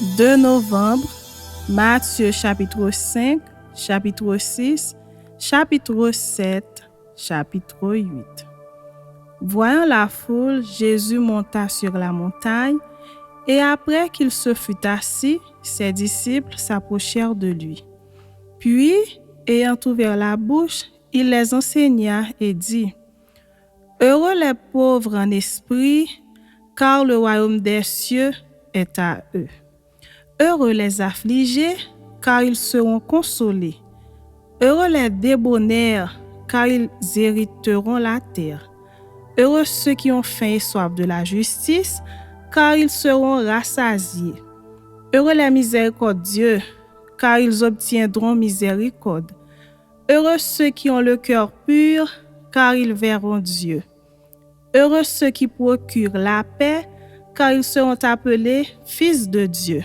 2 novembre, Matthieu chapitre 5, chapitre 6, chapitre 7, chapitre 8. Voyant la foule, Jésus monta sur la montagne, et après qu'il se fut assis, ses disciples s'approchèrent de lui. Puis, ayant ouvert la bouche, il les enseigna et dit : Heureux les pauvres en esprit, car le royaume des cieux est à eux. Heureux les affligés, car ils seront consolés. Heureux les débonnaires, car ils hériteront la terre. Heureux ceux qui ont faim et soif de la justice, car ils seront rassasiés. Heureux les miséricordieux, car ils obtiendront miséricorde. Heureux ceux qui ont le cœur pur, car ils verront Dieu. Heureux ceux qui procurent la paix, car ils seront appelés fils de Dieu.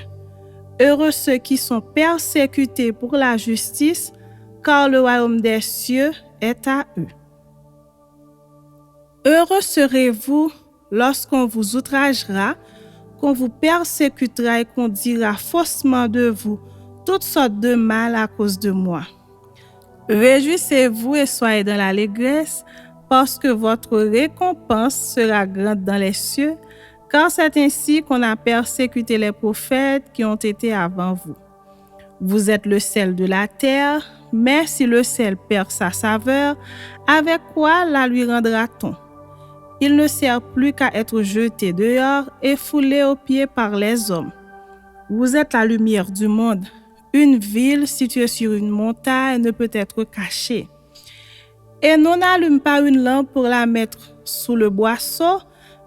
Heureux ceux qui sont persécutés pour la justice, car le royaume des cieux est à eux. Heureux serez-vous lorsqu'on vous outragera, qu'on vous persécutera et qu'on dira faussement de vous toutes sortes de mal à cause de moi. Réjouissez-vous et soyez dans l'allégresse, parce que votre récompense sera grande dans les cieux, car c'est ainsi qu'on a persécuté les prophètes qui ont été avant vous. Vous êtes le sel de la terre, mais si le sel perd sa saveur, avec quoi la lui rendra-t-on ? Il ne sert plus qu'à être jeté dehors et foulé aux pieds par les hommes. Vous êtes la lumière du monde. Une ville située sur une montagne ne peut être cachée. Et l'on n'allume pas une lampe pour la mettre sous le boisseau,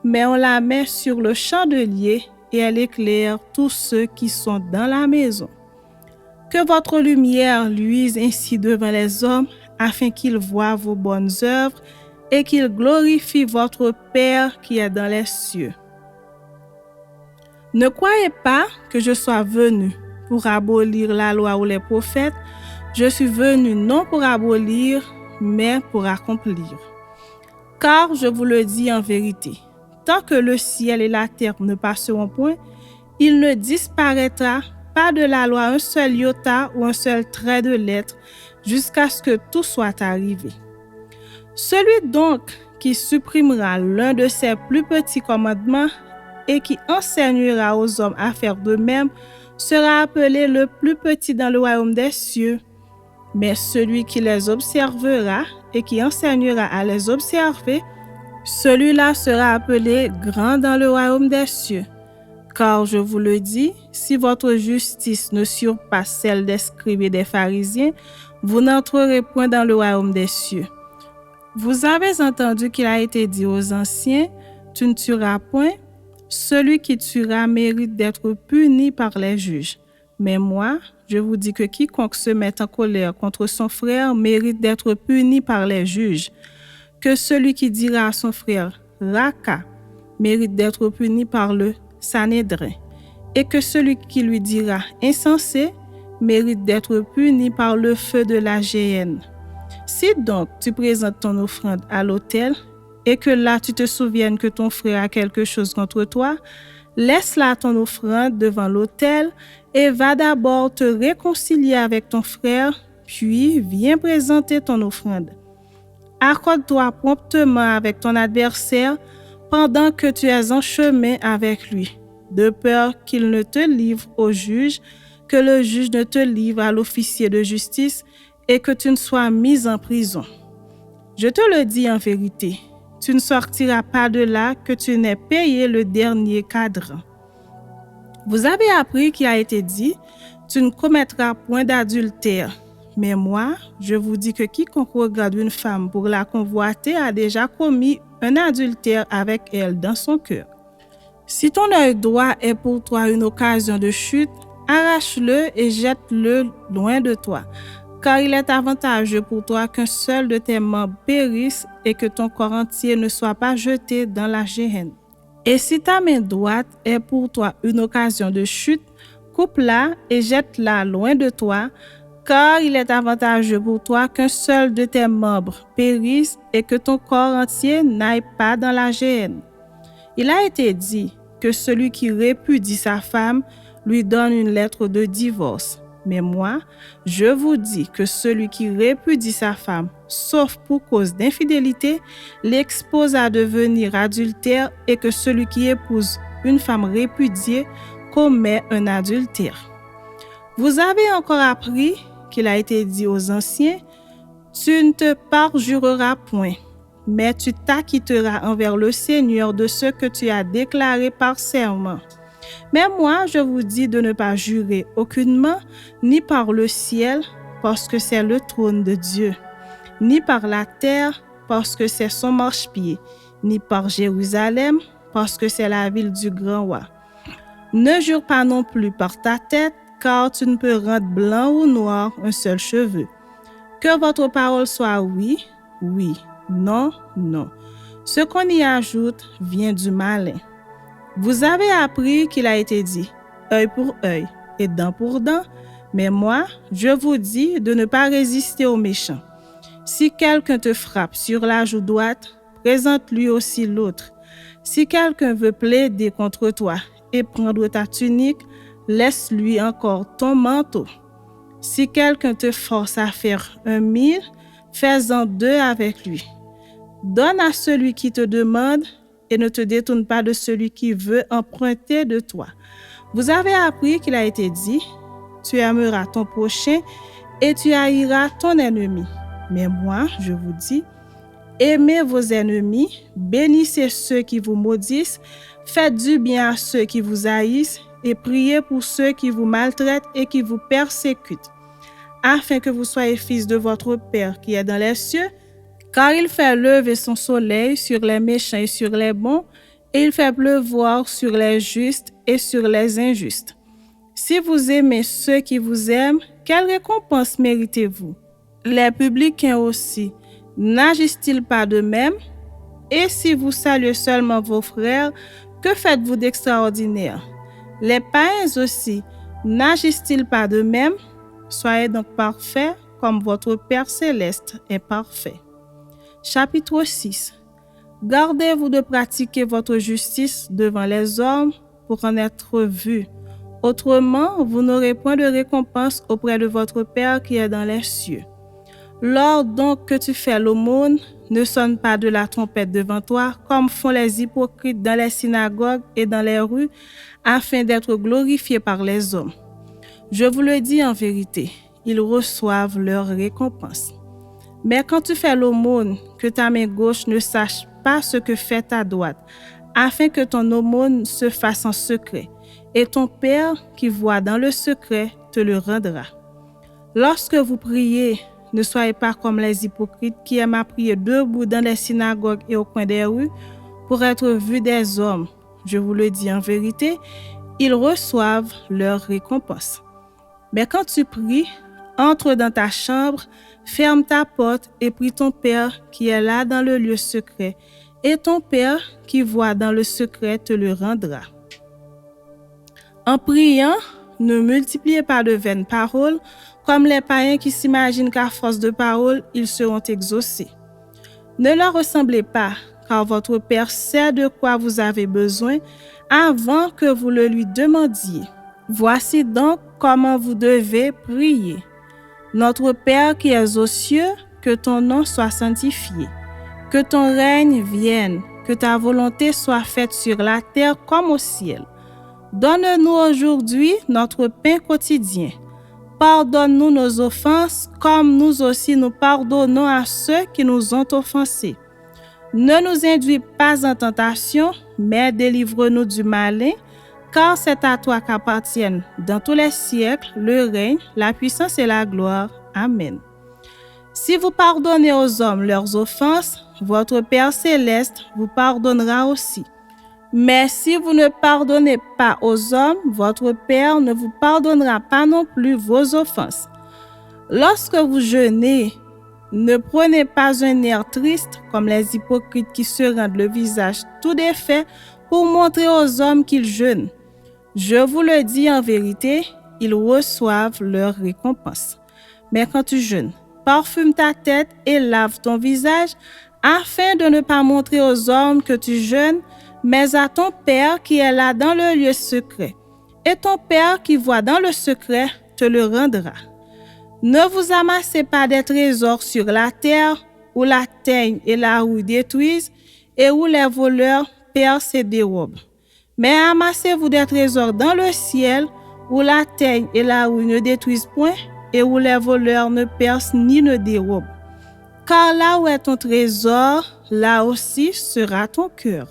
mais on la met sur le chandelier et elle éclaire tous ceux qui sont dans la maison. Que votre lumière luise ainsi devant les hommes, afin qu'ils voient vos bonnes œuvres et qu'ils glorifient votre Père qui est dans les cieux. Ne croyez pas que je sois venu pour abolir la loi ou les prophètes. Je suis venu non pour abolir, mais pour accomplir. Car je vous le dis en vérité, tant que le ciel et la terre ne passeront point, il ne disparaîtra pas de la loi un seul iota ou un seul trait de lettre, jusqu'à ce que tout soit arrivé. Celui donc qui supprimera l'un de ces plus petits commandements et qui enseignera aux hommes à faire de même sera appelé le plus petit dans le royaume des cieux. Mais celui qui les observera et qui enseignera à les observer, celui-là sera appelé grand dans le royaume des cieux. Car je vous le dis, si votre justice ne surpasse celle des scribes et des pharisiens, vous n'entrerez point dans le royaume des cieux. Vous avez entendu qu'il a été dit aux anciens, tu ne tueras point. Celui qui tuera mérite d'être puni par les juges. Mais moi, je vous dis que quiconque se met en colère contre son frère mérite d'être puni par les juges. Que celui qui dira à son frère « Raka » mérite d'être puni par le Sanhédrin. Et que celui qui lui dira « Insensé » mérite d'être puni par le feu de la géhenne. Si donc tu présentes ton offrande à l'autel et que là tu te souviennes que ton frère a quelque chose contre toi, laisse là ton offrande devant l'autel et va d'abord te réconcilier avec ton frère, puis viens présenter ton offrande. Accorde-toi promptement avec ton adversaire pendant que tu es en chemin avec lui, de peur qu'il ne te livre au juge, que le juge ne te livre à l'officier de justice et que tu ne sois mis en prison. Je te le dis en vérité, tu ne sortiras pas de là que tu n'aies payé le dernier cadran. Vous avez appris qu'il a été dit, tu ne commettras point d'adultère. Mais moi, je vous dis que quiconque regarde une femme pour la convoiter a déjà commis un adultère avec elle dans son cœur. Si ton œil droit est pour toi une occasion de chute, arrache-le et jette-le loin de toi. Car il est avantageux pour toi qu'un seul de tes membres périsse et que ton corps entier ne soit pas jeté dans la géhenne. Et si ta main droite est pour toi une occasion de chute, coupe-la et jette-la loin de toi, car il est avantageux pour toi qu'un seul de tes membres périsse et que ton corps entier n'aille pas dans la géhenne. Il a été dit que celui qui répudie sa femme lui donne une lettre de divorce. Mais moi, je vous dis que celui qui répudie sa femme, sauf pour cause d'infidélité, l'expose à devenir adultère et que celui qui épouse une femme répudiée commet un adultère. Vous avez encore appris qu'il a été dit aux anciens, « Tu ne te parjureras point, mais tu t'acquitteras envers le Seigneur de ce que tu as déclaré par serment. » Mais moi, je vous dis de ne pas jurer aucunement, ni par le ciel, parce que c'est le trône de Dieu, ni par la terre, parce que c'est son marchepied, ni par Jérusalem, parce que c'est la ville du grand roi. Ne jure pas non plus par ta tête, car tu ne peux rendre blanc ou noir un seul cheveu. Que votre parole soit oui, oui, non, non. Ce qu'on y ajoute vient du malin. Vous avez appris qu'il a été dit « œil pour œil et dent pour dent », mais moi, je vous dis de ne pas résister aux méchants. Si quelqu'un te frappe sur la joue droite, présente-lui aussi l'autre. Si quelqu'un veut plaider contre toi et prendre ta tunique, laisse-lui encore ton manteau. Si quelqu'un te force à faire 1 000, fais-en 2 avec lui. Donne à celui qui te demande et ne te détourne pas de celui qui veut emprunter de toi. Vous avez appris qu'il a été dit, tu aimeras ton prochain et tu haïras ton ennemi. Mais moi, je vous dis, aimez vos ennemis, bénissez ceux qui vous maudissent, faites du bien à ceux qui vous haïssent et priez pour ceux qui vous maltraitent et qui vous persécutent, afin que vous soyez fils de votre Père qui est dans les cieux, car il fait lever son soleil sur les méchants et sur les bons, et il fait pleuvoir sur les justes et sur les injustes. Si vous aimez ceux qui vous aiment, quelle récompense méritez-vous? Les publicains aussi, n'agissent-ils pas de même? Et si vous saluez seulement vos frères, que faites-vous d'extraordinaire? Les païens aussi, n'agissent-ils pas de même? Soyez donc parfaits comme votre Père céleste est parfait. Chapitre 6. Gardez-vous de pratiquer votre justice devant les hommes pour en être vus. Autrement, vous n'aurez point de récompense auprès de votre Père qui est dans les cieux. Lors donc que tu fais l'aumône, ne sonne pas de la trompette devant toi, comme font les hypocrites dans les synagogues et dans les rues, afin d'être glorifiés par les hommes. Je vous le dis en vérité, ils reçoivent leur récompense. Mais quand tu fais l'aumône, que ta main gauche ne sache pas ce que fait ta droite, afin que ton aumône se fasse en secret, et ton Père qui voit dans le secret te le rendra. Lorsque vous priez, ne soyez pas comme les hypocrites qui aiment à prier debout dans les synagogues et au coin des rues pour être vus des hommes. Je vous le dis en vérité, ils reçoivent leur récompense. Mais quand tu pries, entre dans ta chambre, ferme ta porte et prie ton Père qui est là dans le lieu secret, et ton Père qui voit dans le secret te le rendra. En priant, ne multipliez pas de vaines paroles, comme les païens qui s'imaginent qu'à force de paroles, ils seront exaucés. Ne leur ressemblez pas, car votre Père sait de quoi vous avez besoin avant que vous le lui demandiez. Voici donc comment vous devez prier. Notre Père qui es aux cieux, que ton nom soit sanctifié, que ton règne vienne, que ta volonté soit faite sur la terre comme au ciel. Donne-nous aujourd'hui notre pain quotidien. Pardonne-nous nos offenses, comme nous aussi nous pardonnons à ceux qui nous ont offensés. Ne nous induis pas en tentation, mais délivre-nous du malin, car c'est à toi qu'appartiennent dans tous les siècles le règne, la puissance et la gloire. Amen. Si vous pardonnez aux hommes leurs offenses, votre Père céleste vous pardonnera aussi. Mais si vous ne pardonnez pas aux hommes, votre Père ne vous pardonnera pas non plus vos offenses. Lorsque vous jeûnez, ne prenez pas un air triste comme les hypocrites qui se rendent le visage tout défait pour montrer aux hommes qu'ils jeûnent. Je vous le dis en vérité, ils reçoivent leur récompense. Mais quand tu jeûnes, parfume ta tête et lave ton visage, afin de ne pas montrer aux hommes que tu jeûnes, mais à ton Père qui est là dans le lieu secret. et ton Père qui voit dans le secret te le rendra. Ne vous amassez pas des trésors sur la terre, où la teigne et la rouille détruisent, et où les voleurs percent et dérobent. Mais amassez-vous des trésors dans le ciel, où la teigne et la rouille ne détruisent point, et où les voleurs ne percent ni ne dérobent. Car là où est ton trésor, là aussi sera ton cœur.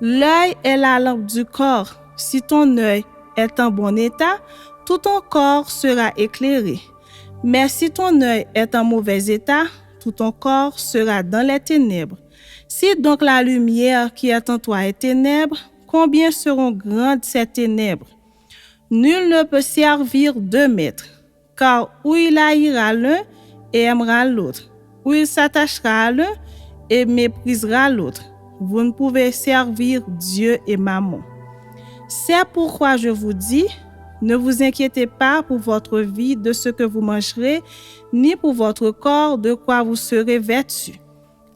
L'œil est la lampe du corps. Si ton œil est en bon état, tout ton corps sera éclairé. Mais si ton œil est en mauvais état, tout ton corps sera dans les ténèbres. Si donc la lumière qui est en toi est ténèbre, combien seront grandes ces ténèbres? Nul ne peut servir deux maîtres, car ou il haïra l'un et aimera l'autre, ou il s'attachera à l'un et méprisera l'autre. Vous ne pouvez servir Dieu et Mammon. C'est pourquoi je vous dis, ne vous inquiétez pas pour votre vie de ce que vous mangerez, ni pour votre corps de quoi vous serez vêtus.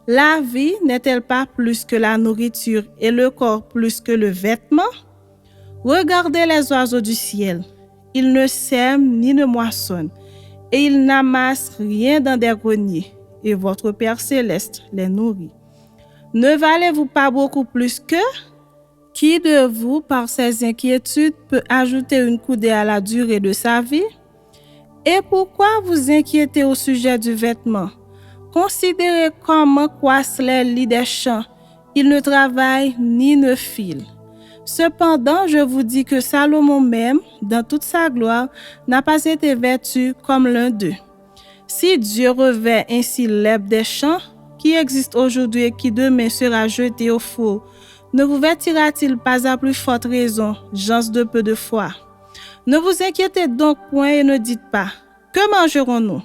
La vie n'est-elle pas plus que la nourriture et le corps plus que le vêtement? Regardez les oiseaux du ciel. Ils ne sèment ni ne moissonnent, et ils n'amassent rien dans des greniers, et votre Père céleste les nourrit. Ne valez-vous pas beaucoup plus qu'eux? Qui de vous, par ses inquiétudes, peut ajouter une coudée à la durée de sa vie? Et pourquoi vous inquiétez au sujet du vêtement? Considérez comment croissent les lits des champs. Ils ne travaillent ni ne filent. Cependant, je vous dis que Salomon même, dans toute sa gloire, n'a pas été vêtu comme l'un d'eux. Si Dieu revêt ainsi l'herbe des champs, qui existe aujourd'hui et qui demain sera jeté au four, ne vous vêtira-t-il pas à plus forte raison, gens de peu de foi? Ne vous inquiétez donc point et ne dites pas, que mangerons-nous?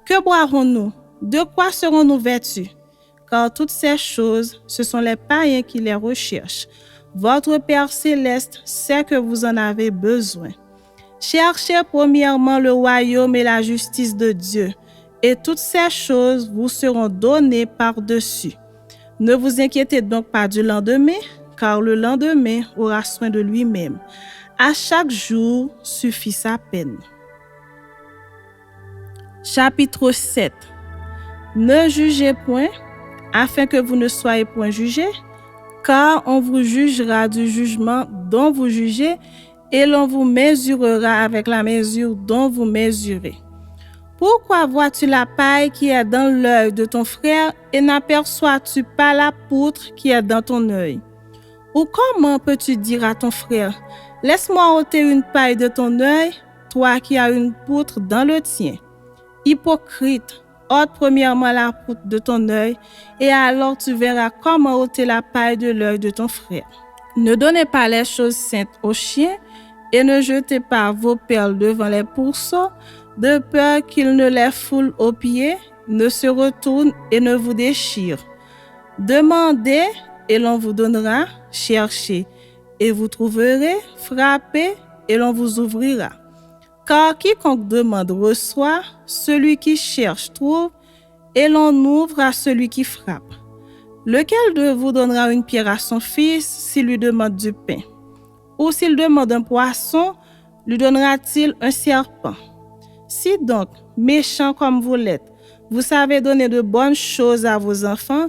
Que boirons-nous? De quoi serons-nous vêtus? Car toutes ces choses, ce sont les païens qui les recherchent. Votre Père céleste sait que vous en avez besoin. Cherchez premièrement le royaume et la justice de Dieu, et toutes ces choses vous seront données par-dessus. Ne vous inquiétez donc pas du lendemain, car le lendemain aura soin de lui-même. À chaque jour suffit sa peine. Chapitre 7. Ne jugez point, afin que vous ne soyez point jugés, car on vous jugera du jugement dont vous jugez, et l'on vous mesurera avec la mesure dont vous mesurez. Pourquoi vois-tu la paille qui est dans l'œil de ton frère et n'aperçois-tu pas la poutre qui est dans ton œil? Ou comment peux-tu dire à ton frère, laisse-moi ôter une paille de ton œil, toi qui as une poutre dans le tien? Hypocrite, ôte premièrement la poutre de ton œil, et alors tu verras comment ôter la paille de l'œil de ton frère. Ne donnez pas les choses saintes aux chiens, et ne jetez pas vos perles devant les pourceaux, de peur qu'ils ne les foulent aux pieds, ne se retournent et ne vous déchirent. Demandez, et l'on vous donnera, cherchez, et vous trouverez, frappez, et l'on vous ouvrira. Car quiconque demande reçoit, celui qui cherche trouve, et l'on ouvre à celui qui frappe. Lequel de vous donnera une pierre à son fils s'il lui demande du pain? Ou s'il demande un poisson, lui donnera-t-il un serpent? Si donc, méchants comme vous l'êtes, vous savez donner de bonnes choses à vos enfants,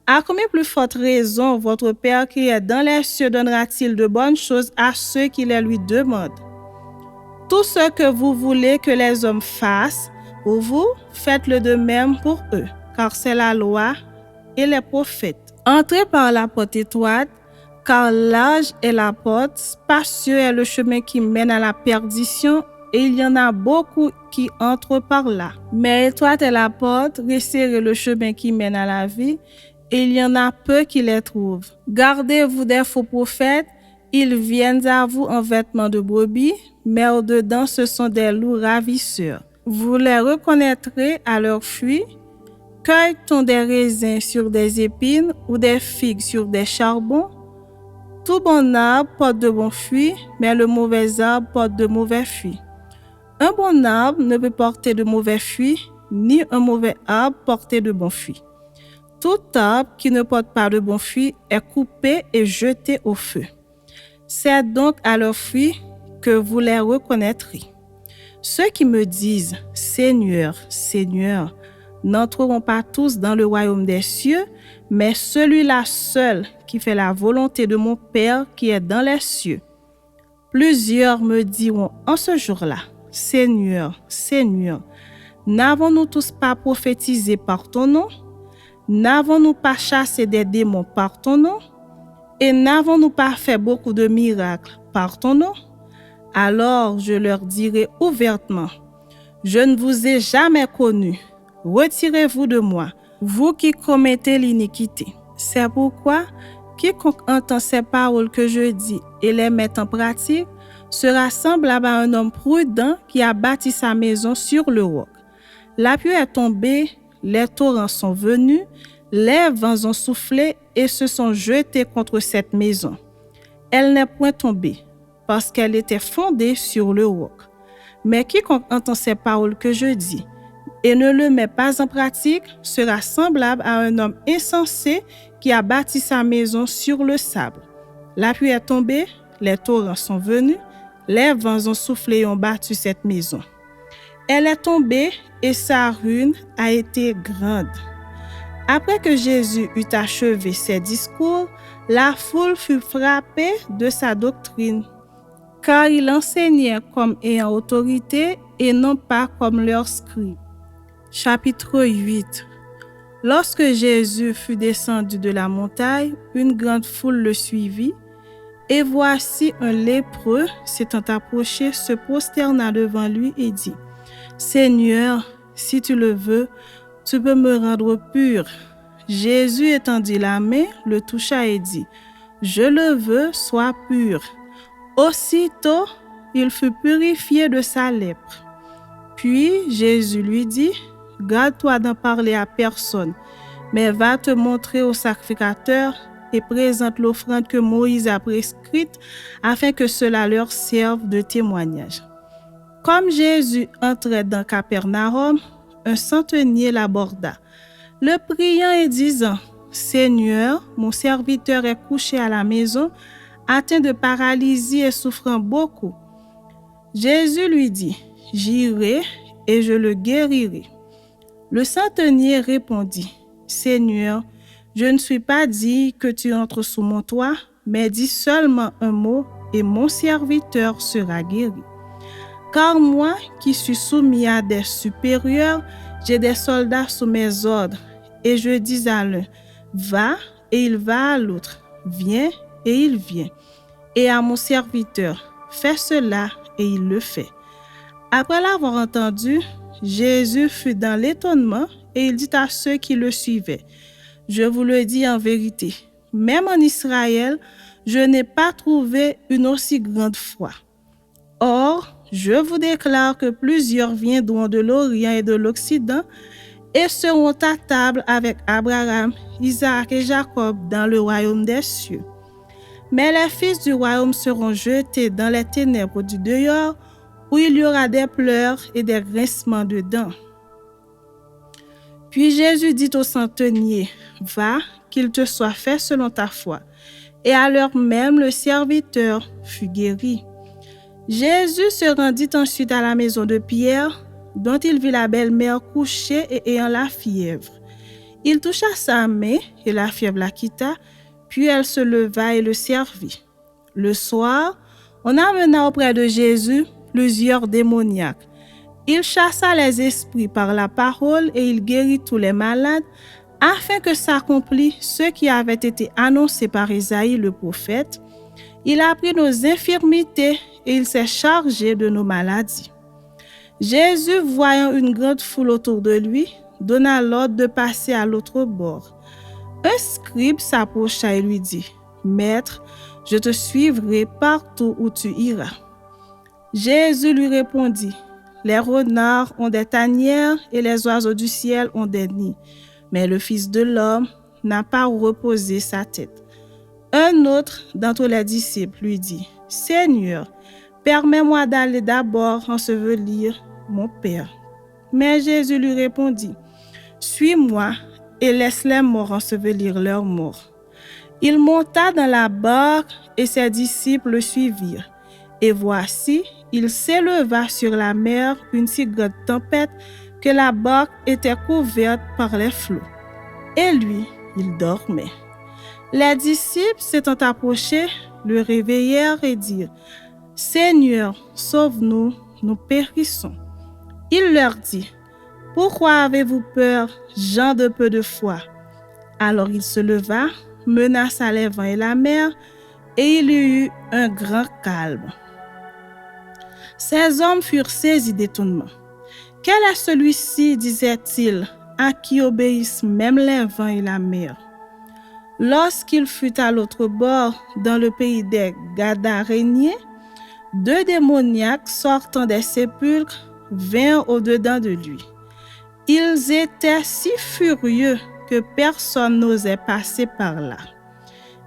à combien plus forte raison votre Père qui est dans les cieux donnera-t-il de bonnes choses à ceux qui les lui demandent? Tout ce que vous voulez que les hommes fassent pour vous, faites-le de même pour eux, car c'est la loi et les prophètes. Entrez par la porte étroite, car large est la porte, spacieux est le chemin qui mène à la perdition, et il y en a beaucoup qui entrent par là. Mais étroite est la porte, resserré le chemin qui mène à la vie, et il y en a peu qui les trouvent. Gardez-vous des faux prophètes, ils viennent à vous en vêtements de brebis, mais au-dedans ce sont des loups ravisseurs. Vous les reconnaîtrez à leurs fruits. Cueille-t-on des raisins sur des épines ou des figues sur des charbons? Tout bon arbre porte de bons fruits, mais le mauvais arbre porte de mauvais fruits. Un bon arbre ne peut porter de mauvais fruits, ni un mauvais arbre porter de bons fruits. Tout arbre qui ne porte pas de bons fruits est coupé et jeté au feu. C'est donc à leurs fruits que vous les reconnaîtrez. Ceux qui me disent « Seigneur, Seigneur » n'entreront pas tous dans le royaume des cieux, mais celui-là seul qui fait la volonté de mon Père qui est dans les cieux. Plusieurs me diront en ce jour-là, « Seigneur, Seigneur, n'avons-nous tous pas prophétisé par ton nom? N'avons-nous pas chassé des démons par ton nom? Et n'avons-nous pas fait beaucoup de miracles par ton nom? » Alors je leur dirai ouvertement, « Je ne vous ai jamais connus. Retirez-vous de moi, vous qui commettez l'iniquité. » C'est pourquoi quiconque entend ces paroles que je dis et les met en pratique sera semblable à un homme prudent qui a bâti sa maison sur le roc. La pluie est tombée, les torrents sont venus, les vents ont soufflé et se sont jetés contre cette maison. Elle n'est point tombée, parce qu'elle était fondée sur le roc. Mais quiconque entend ces paroles que je dis et ne le met pas en pratique sera semblable à un homme insensé qui a bâti sa maison sur le sable. La pluie est tombée, les torrents sont venus, les vents ont soufflé et ont battu cette maison. Elle est tombée et sa ruine a été grande. Après que Jésus eut achevé ses discours, la foule fut frappée de sa doctrine, car il enseignait comme ayant autorité et non pas comme leurs scribes. Chapitre 8. Lorsque Jésus fut descendu de la montagne, une grande foule le suivit, et voici un lépreux s'étant approché se prosterna devant lui et dit, « Seigneur, si tu le veux, tu peux me rendre pur. » Jésus étendit la main, le toucha et dit, « Je le veux, sois pur. » Aussitôt, il fut purifié de sa lèpre. Puis Jésus lui dit, « Garde-toi d'en parler à personne, mais va te montrer au sacrificateur et présente l'offrande que Moïse a prescrite afin que cela leur serve de témoignage. » Comme Jésus entrait dans Capernaum, un centenier l'aborda, le priant et disant, « Seigneur, mon serviteur est couché à la maison, atteint de paralysie et souffrant beaucoup. » Jésus lui dit, « J'irai et je le guérirai. » Le centenier répondit, « Seigneur, je ne suis pas dit que tu entres sous mon toit, mais dis seulement un mot et mon serviteur sera guéri. Car moi, qui suis soumis à des supérieurs, j'ai des soldats sous mes ordres, et je dis à l'un, va, et il va à l'autre, viens, et il vient. Et à mon serviteur, fais cela, et il le fait. » Après l'avoir entendu, Jésus fut dans l'étonnement, et il dit à ceux qui le suivaient, « Je vous le dis en vérité, même en Israël, je n'ai pas trouvé une aussi grande foi. Or, je vous déclare que plusieurs viendront de l'Orient et de l'Occident et seront à table avec Abraham, Isaac et Jacob dans le royaume des cieux. Mais les fils du royaume seront jetés dans les ténèbres du dehors, où il y aura des pleurs et des grincements de dents. » Puis Jésus dit au centenier, « Va, qu'il te soit fait selon ta foi. » Et à l'heure même, le serviteur fut guéri. Jésus se rendit ensuite à la maison de Pierre, dont il vit la belle-mère couchée et ayant la fièvre. Il toucha sa main et la fièvre la quitta, puis elle se leva et le servit. Le soir, on amena auprès de Jésus plusieurs démoniaques. Il chassa les esprits par la parole et il guérit tous les malades, afin que s'accomplisse ce qui avait été annoncé par Isaïe le prophète. Il a pris nos infirmités et il s'est chargé de nos maladies. Jésus, voyant une grande foule autour de lui, donna l'ordre de passer à l'autre bord. Un scribe s'approcha et lui dit, « Maître, je te suivrai partout où tu iras. » Jésus lui répondit, « Les renards ont des tanières et les oiseaux du ciel ont des nids, mais le Fils de l'homme n'a pas où reposer sa tête. » Un autre d'entre les disciples lui dit, « Seigneur, permets-moi d'aller d'abord ensevelir mon Père. » Mais Jésus lui répondit, « Suis-moi et laisse les morts ensevelir leurs morts. » Il monta dans la barque et ses disciples le suivirent. Et voici, il s'éleva sur la mer une si grande tempête que la barque était couverte par les flots. Et lui, il dormait. Les disciples s'étant approchés, le réveillèrent et dirent, « Seigneur, sauve-nous, nous périssons. » Il leur dit, « Pourquoi avez-vous peur, gens de peu de foi ?» Alors il se leva, menaça les vents et la mer, et il y eut un grand calme. Ces hommes furent saisis d'étonnement. « Quel est celui-ci, disaient-ils, à qui obéissent même les vents et la mer ?» Lorsqu'il fut à l'autre bord, dans le pays des Gadaréniens, 2 démoniaques sortant des sépulcres vinrent au-dedans de lui. Ils étaient si furieux que personne n'osait passer par là.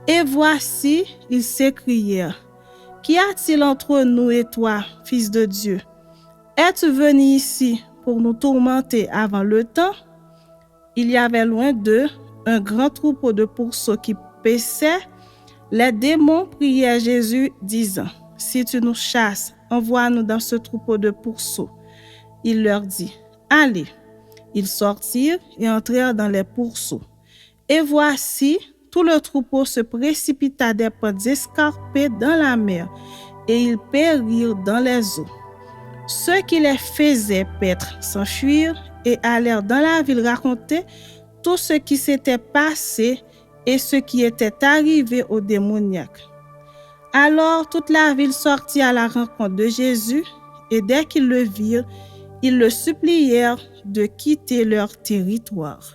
Et voici, ils s'écrièrent, « Qu'y a-t-il entre nous et toi, Fils de Dieu? Es-tu venu ici pour nous tourmenter avant le temps? » Il y avait loin d'eux un grand troupeau de pourceaux qui paissaient. Les démons priaient Jésus, disant, « Si tu nous chasses, envoie-nous dans ce troupeau de pourceaux. » Il leur dit, « Allez. » Ils sortirent et entrèrent dans les pourceaux. Et voici, tout le troupeau se précipita des pentes escarpées dans la mer, et ils périrent dans les eaux. Ceux qui les faisaient paître s'enfuirent et allèrent dans la ville raconter tout ce qui s'était passé et ce qui était arrivé aux démoniaques. Alors toute la ville sortit à la rencontre de Jésus, et dès qu'ils le virent, ils le supplièrent de quitter leur territoire.